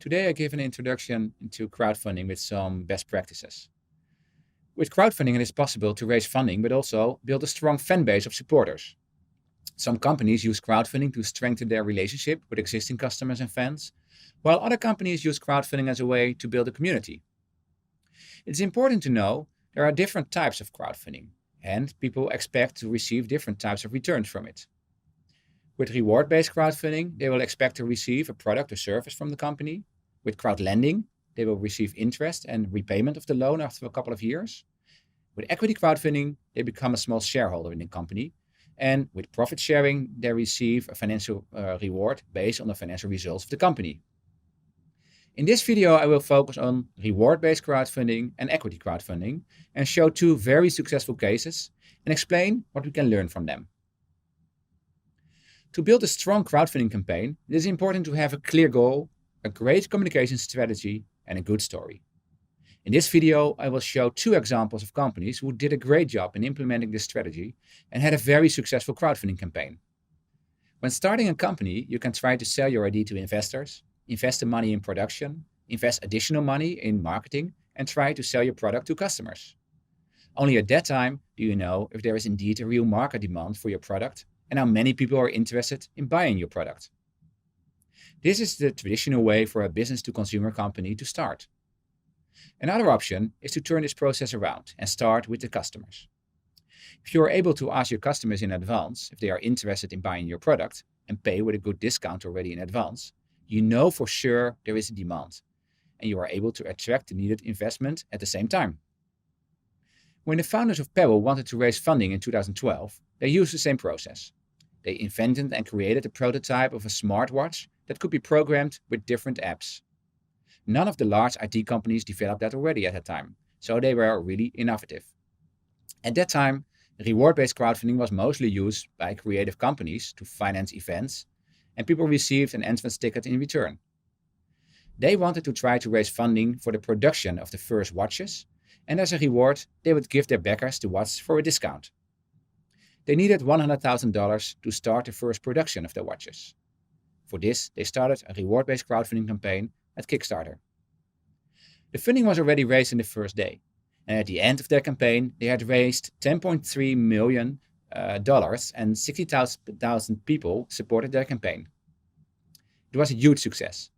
Today I give an introduction to crowdfunding with some best practices. With crowdfunding, it is possible to raise funding but also build a strong fan base of supporters. Some companies use crowdfunding to strengthen their relationship with existing customers and fans, while other companies use crowdfunding as a way to build a community. It's important to know there are different types of crowdfunding, and people expect to receive different types of returns from it. With reward-based crowdfunding, they will expect to receive a product or service from the company. With crowdlending, they will receive interest and repayment of the loan after a couple of years. With equity crowdfunding, they become a small shareholder in the company. And with profit sharing, they receive a financial reward based on the financial results of the company. In this video, I will focus on reward-based crowdfunding and equity crowdfunding and show two very successful cases and explain what we can learn from them. To build a strong crowdfunding campaign, it is important to have a clear goal, a great communication strategy, and a good story. In this video, I will show two examples of companies who did a great job in implementing this strategy and had a very successful crowdfunding campaign. When starting a company, you can try to sell your idea to investors, invest the money in production, invest additional money in marketing, and try to sell your product to customers. Only at that time do you know if there is indeed a real market demand for your product and how many people are interested in buying your product. This is the traditional way for a business-to-consumer company to start. Another option is to turn this process around and start with the customers. If you are able to ask your customers in advance if they are interested in buying your product and pay with a good discount already in advance, you know for sure there is a demand, and you are able to attract the needed investment at the same time. When the founders of Pebble wanted to raise funding in 2012, they used the same process. They invented and created a prototype of a smartwatch that could be programmed with different apps. None of the large IT companies developed that already at that time, so they were really innovative. At that time, reward-based crowdfunding was mostly used by creative companies to finance events, and people received an entrance ticket in return. They wanted to try to raise funding for the production of the first watches, and as a reward, they would give their backers the watch for a discount. They needed $100,000 to start the first production of their watches. For this, they started a reward-based crowdfunding campaign at Kickstarter. The funding was already raised in the first day, and at the end of their campaign, they had raised $10.3 million and 60,000 people supported their campaign. It was a huge success,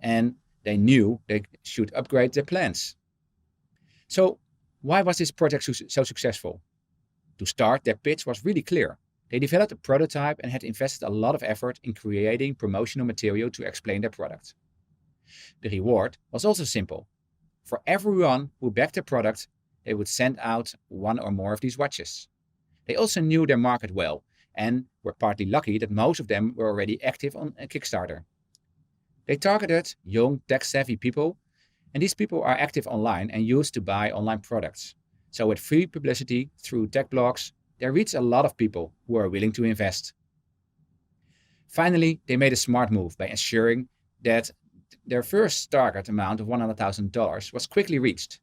and they knew they should upgrade their plans. So, why was this project so successful? To start, their pitch was really clear. They developed a prototype and had invested a lot of effort in creating promotional material to explain their product. The reward was also simple. For everyone who backed their product, they would send out one or more of these watches. They also knew their market well and were partly lucky that most of them were already active on Kickstarter. They targeted young, tech-savvy people, and these people are active online and used to buy online products. So with free publicity through tech blogs, they reach a lot of people who are willing to invest. Finally, they made a smart move by ensuring that their first target amount of $100,000 was quickly reached.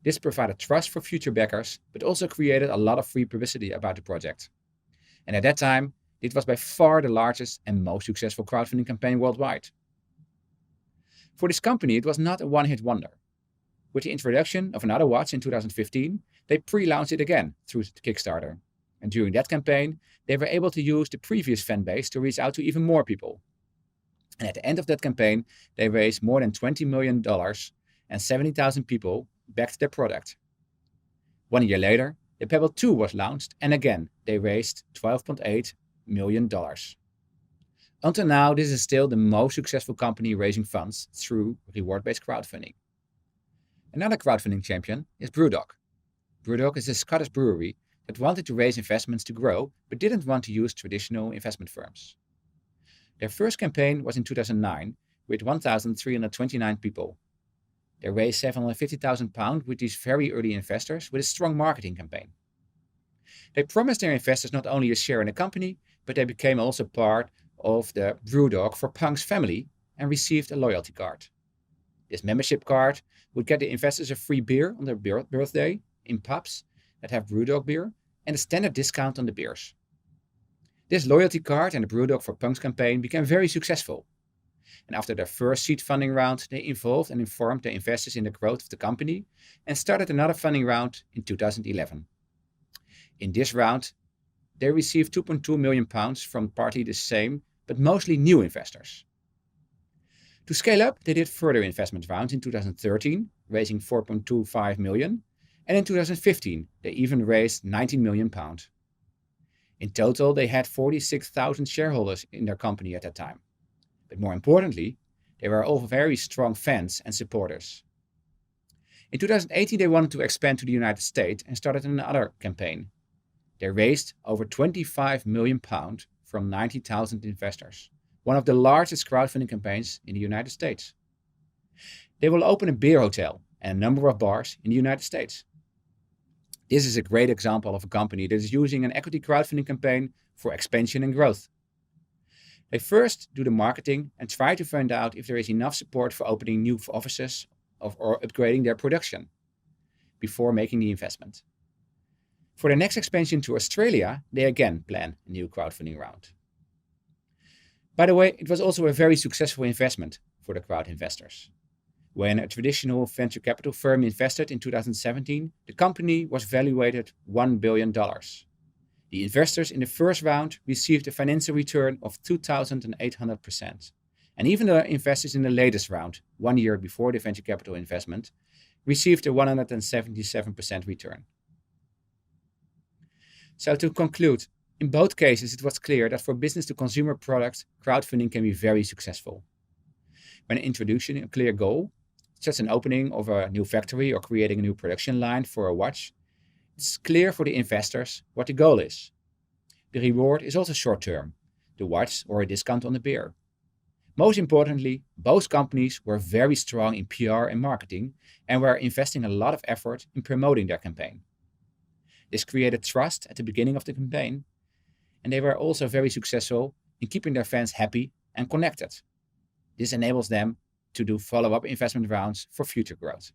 This provided trust for future backers, but also created a lot of free publicity about the project. And at that time, it was by far the largest and most successful crowdfunding campaign worldwide. For this company, it was not a one-hit wonder. With the introduction of another watch in 2015, they pre-launched it again through Kickstarter. And during that campaign, they were able to use the previous fan base to reach out to even more people. And at the end of that campaign, they raised more than $20 million and 70,000 people backed their product. 1 year later, the Pebble 2 was launched, and again, they raised $12.8 million. Until now, this is still the most successful company raising funds through reward-based crowdfunding. Another crowdfunding champion is Brewdog. Brewdog is a Scottish brewery that wanted to raise investments to grow, but didn't want to use traditional investment firms. Their first campaign was in 2009 with 1,329 people. They raised £750,000 with these very early investors with a strong marketing campaign. They promised their investors not only a share in the company, but they became also part of the Brewdog for Punks family and received a loyalty card. This membership card would get the investors a free beer on their birthday in pubs that have Brewdog beer and a standard discount on the beers. This loyalty card and the Brewdog for Punks campaign became very successful. And after their first seed funding round, they involved and informed their investors in the growth of the company and started another funding round in 2011. In this round, they received £2.2 million from partly the same, but mostly new investors. To scale up, they did further investment rounds in 2013, raising £4.25 million, and in 2015, they even raised £19 million. In total, they had 46,000 shareholders in their company at that time. But more importantly, they were all very strong fans and supporters. In 2018, they wanted to expand to the United States and started another campaign. They raised over £25 million from 90,000 investors, one of the largest crowdfunding campaigns in the United States. They will open a beer hotel and a number of bars in the United States. This is a great example of a company that is using an equity crowdfunding campaign for expansion and growth. They first do the marketing and try to find out if there is enough support for opening new offices or upgrading their production before making the investment. For their next expansion to Australia, they again plan a new crowdfunding round. By the way, it was also a very successful investment for the crowd investors. When a traditional venture capital firm invested in 2017, the company was valued at $1 billion. The investors in the first round received a financial return of 2,800%. And even the investors in the latest round, 1 year before the venture capital investment, received a 177% return. So to conclude, in both cases it was clear that for business-to-consumer products, crowdfunding can be very successful. When introducing a clear goal, such as an opening of a new factory or creating a new production line for a watch, it's clear for the investors what the goal is. The reward is also short-term, the watch or a discount on the beer. Most importantly, both companies were very strong in PR and marketing and were investing a lot of effort in promoting their campaign. This created trust at the beginning of the campaign, and they were also very successful in keeping their fans happy and connected. This enables them to do follow-up investment rounds for future growth.